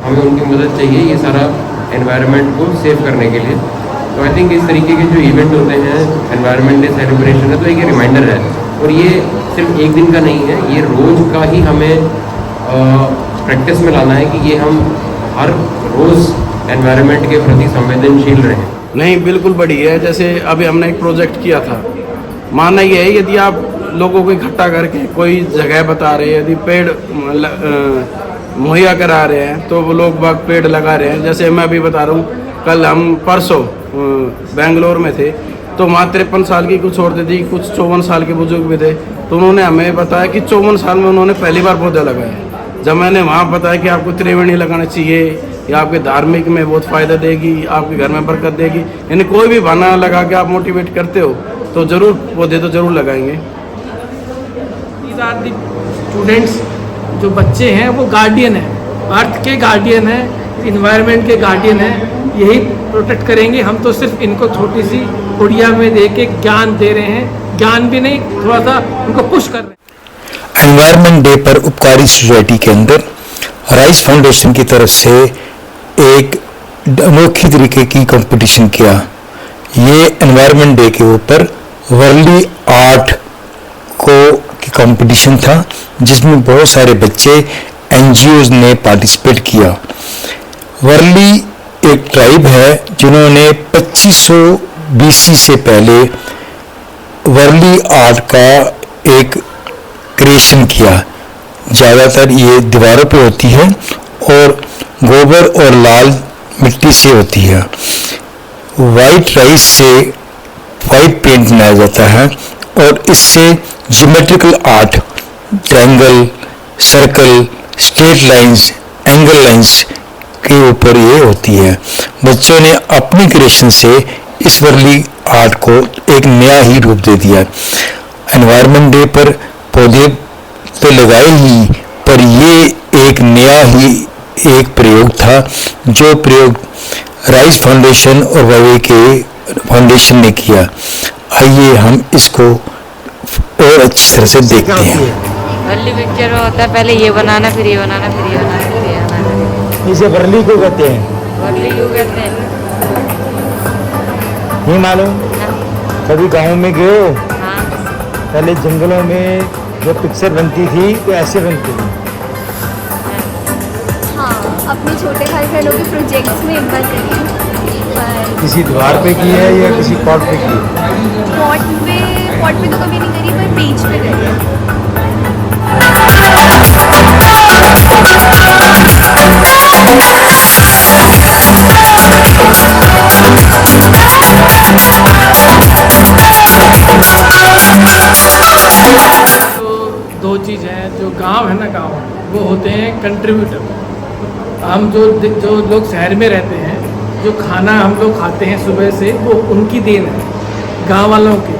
हमें उनकी मदद चाहिए ये सारा एनवायरनमेंट को सेव करने के लिए। तो आई थिंक इस तरीके के जो इवेंट होते हैं, एनवायरनमेंट डे सेलिब्रेशन है, तो एक रिमाइंडर है। और ये सिर्फ एक दिन का नहीं है, ये रोज़ का ही हमें प्रैक्टिस में लाना है कि ये हम हर रोज़ एनवायरनमेंट के प्रति संवेदनशील रहें। नहीं, बिल्कुल बड़ी है। जैसे अभी हमने एक प्रोजेक्ट किया था, मानना ये है यदि आप लोगों को इकट्ठा करके कोई जगह बता रहे हैं, यदि पेड़ मुहैया करा रहे हैं तो वो लोग बाग पेड़ लगा रहे हैं। जैसे मैं अभी बता रहा हूँ, कल हम परसों बेंगलोर में थे तो वहाँ 53 साल की कुछ औरतें थी, कुछ 54 साल के बुजुर्ग भी थे। तो उन्होंने हमें बताया कि 54 साल में उन्होंने पहली बार पौधा लगाया। जब मैंने वहाँ बताया कि आपको त्रिवेणी लगाना चाहिए, या आपके धार्मिक में बहुत फ़ायदा देगी, आपके घर में बरकत देगी, यानी कोई भी बहाना लगा के आप मोटिवेट करते हो तो ज़रूर पौधे तो ज़रूर लगाएंगे। स्टूडेंट्स जो बच्चे हैं वो गार्डियन है, अर्थ के गार्डियन है, इन्वायरमेंट के गार्डियन है, यही प्रोटेक्ट करेंगे। हम तो सिर्फ इनको छोटी सी गुड़िया में दे के ज्ञान दे रहे हैं, ज्ञान भी नहीं, थोड़ा सा उनको पुश कर रहे हैं। एनवायरनमेंट डे पर उपकारी सोसाइटी के अंदर राइस फाउंडेशन की तरफ से एक अनोखी तरीके की कंपटीशन किया। ये एनवायरनमेंट डे के ऊपर वर्ली आर्ट को की कंपटीशन था, जिसमें बहुत सारे बच्चे एनजीओज ने पार्टिसिपेट किया। वर्ली एक ट्राइब है जिन्होंने 2500 बीसी से पहले वर्ली आर्ट का एक क्रिएशन किया। ज़्यादातर ये दीवारों पे होती है और गोबर और लाल मिट्टी से होती है। वाइट राइस से वाइट पेंट बनाया जाता है और इससे geometrical art, triangle, circle, straight lines, angle lines के ऊपर ये होती है। बच्चों ने अपनी क्रिएशन से इस वर्ली आर्ट को एक नया ही रूप दे दिया। एनवायरनमेंट डे पर पौधे तो लगाए ही, पर ये एक नया ही एक प्रयोग था, जो प्रयोग राइस फाउंडेशन और ववे के फाउंडेशन ने किया। आइए हम इसको और अच्छी तरह से देखते हैं। वर्ली पिक्चर में होता है पहले ये बनाना, फिर ये बनाना, फिर ये बनाना, फिर ये बनाना। इसे वर्ली को कहते हैं। वर्ली क्यों कहते हैं? नहीं मालूम? कभी गांव में गए हो? हाँ। पहले जंगलों में जो पिक्चर बनती थी तो ऐसे बनती थी। हाँ, अपने छोटे भाई बहनों के प्रोजेक्ट्स में एक बार करी है। किसी द्वार पे की है या किसी पॉट पे की है? पॉट पे तो कभी नहीं करी, पर पेज पे करी है। तो दो चीज़ हैं, जो गांव है ना, गांव वो होते हैं कंट्रीब्यूटर। हम जो लोग शहर में रहते हैं, जो खाना हम लोग खाते हैं सुबह से, वो उनकी देन है, गांव वालों की।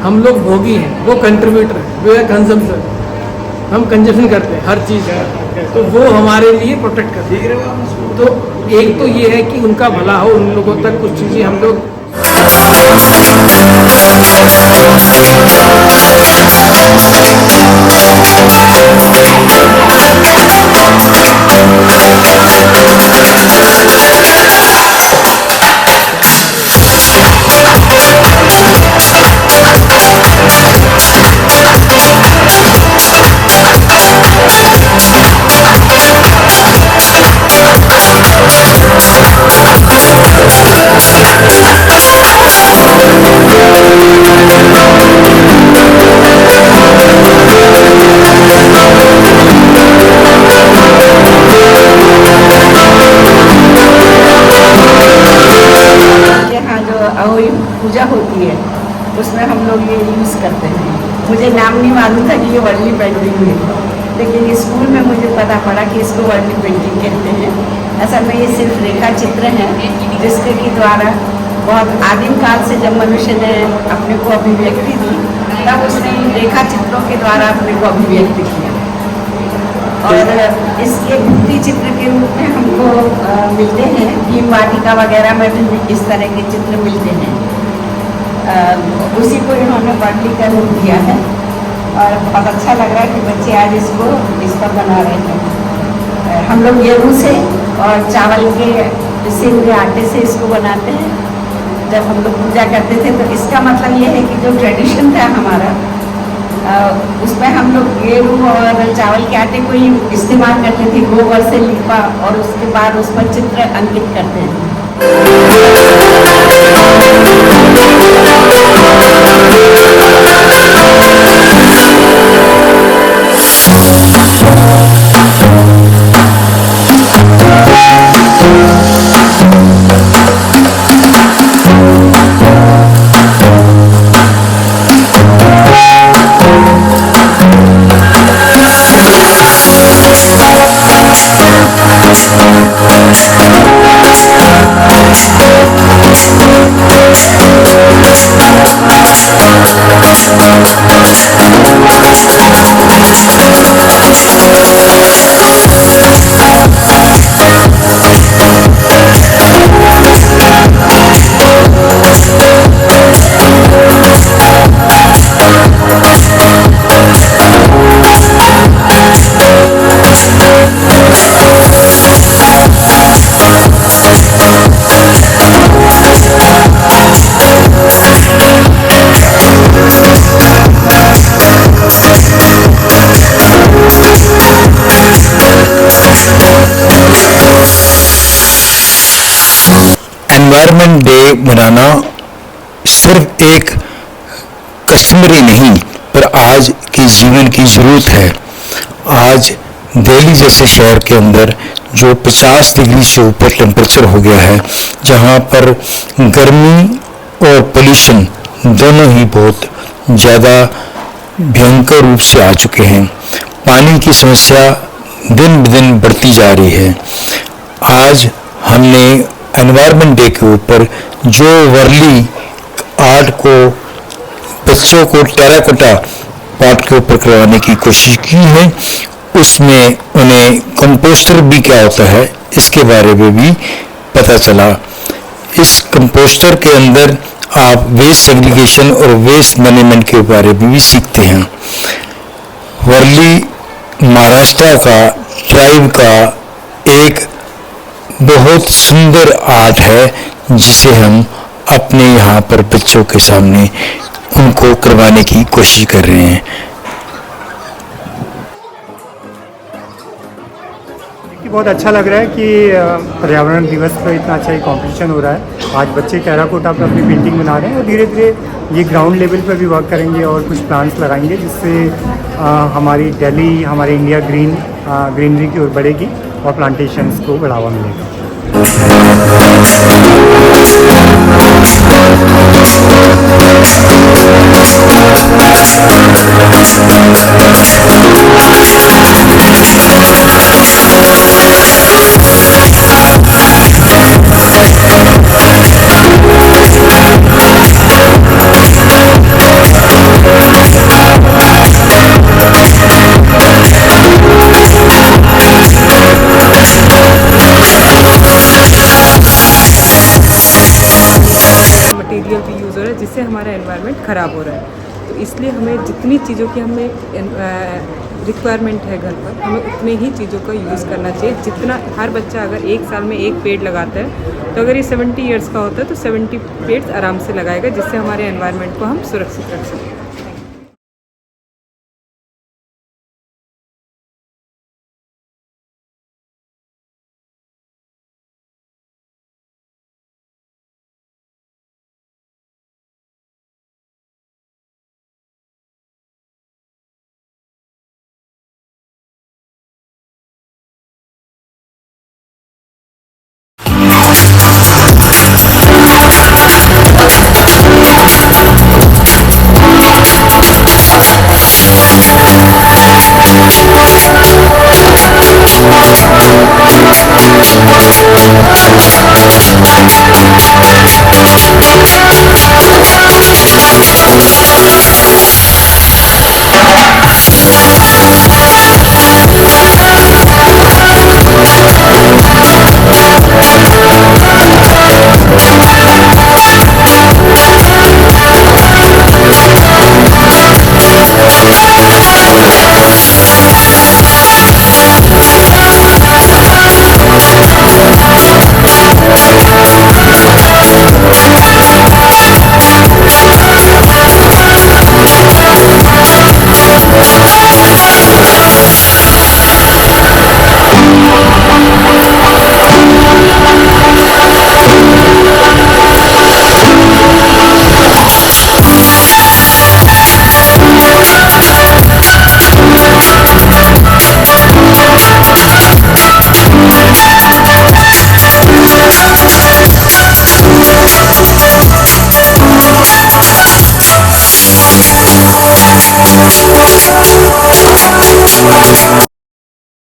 हम लोग भोगी हैं, वो कंट्रीब्यूटर है, वो है कंजम्पशन। हम कंजम्पशन करते हैं हर चीज़ है, तो वो हमारे लिए प्रोटेक्ट करते हैं। तो एक तो ये है कि उनका भला हो, उन लोगों तक कुछ चीज़ें हम लोग पूजा होती है, उसमें हम लोग ये यूज़ करते हैं। मुझे नाम नहीं मालूम था कि ये वर्ली पेंटिंग है, लेकिन स्कूल में मुझे पता पड़ा कि इसको वर्ली पेंटिंग कहते हैं। असल में ये सिर्फ रेखा चित्र हैं, जिसके के द्वारा बहुत आदिम काल से जब मनुष्य ने अपने को अभिव्यक्ति दी, तब उसने रेखा चित्रों के द्वारा अपने को अभिव्यक्त किया। और इसके भित्ति चित्र के रूप में हमको मिलते हैं, भीम वाटिका वगैरह में भी इस तरह के चित्र मिलते हैं। उसी को इन्होंने वर्ली का रूप दिया है और बहुत अच्छा लग रहा है कि बच्चे आज इस पर बना रहे हैं। हम लोग गेहूँ से और चावल के पिसे हुए आटे से इसको बनाते हैं। जब हम लोग पूजा करते थे तो इसका मतलब ये है कि जो ट्रेडिशन था हमारा, उसमें हम लोग गेहूँ और चावल के आटे को ही इस्तेमाल करते थे, गोबर से लीपा और उसके बाद उस पर चित्र अंकित करते हैं। एनवायरनमेंट डे मनाना सिर्फ एक कस्टमरी नहीं पर आज के जीवन की ज़रूरत है। आज दिल्ली जैसे शहर के अंदर जो 50 डिग्री से ऊपर टेम्परेचर हो गया है, जहां पर गर्मी और पोल्यूशन दोनों ही बहुत ज़्यादा भयंकर रूप से आ चुके हैं। पानी की समस्या दिन ब दिन बढ़ती जा रही है। आज हमने एनवायरनमेंट डे के ऊपर जो वर्ली आर्ट को बच्चों को टेराकोटा पॉट के ऊपर करवाने की कोशिश की है, उसमें उन्हें कंपोस्टर भी क्या होता है इसके बारे में भी पता चला। इस कंपोस्टर के अंदर आप वेस्ट सेग्रीगेशन और वेस्ट मैनेजमेंट के बारे में भी सीखते हैं। वर्ली महाराष्ट्र का ट्राइब का एक बहुत सुंदर आर्ट है जिसे हम अपने यहाँ पर बच्चों के सामने उनको करवाने की कोशिश कर रहे हैं। बहुत अच्छा लग रहा है कि पर्यावरण दिवस पर इतना अच्छा ही कॉम्पिटिशन हो रहा है। आज बच्चे टेराकोटा पर अपनी पेंटिंग बना रहे हैं और धीरे धीरे ये ग्राउंड लेवल पर भी वर्क करेंगे और कुछ प्लांट्स लगाएंगे जिससे हमारी दिल्ली, हमारे इंडिया ग्रीनरी की ओर बढ़ेगी और प्लांटेशंस को बढ़ावा मिलेगा। मटेरियल भी यूज़ हो रहा है जिससे हमारा एनवायरनमेंट ख़राब हो रहा है। तो इसलिए हमें जितनी चीज़ों की हमें रिक्वायरमेंट है घर पर, हमें उतने ही चीज़ों का यूज़ करना चाहिए। जितना हर बच्चा अगर एक साल में एक पेड़ लगाता है तो अगर ये 70 ईयर्स का होता है तो 70 पेड़ आराम से लगाएगा, जिससे हमारे एनवायरनमेंट को हम सुरक्षित रख सकें।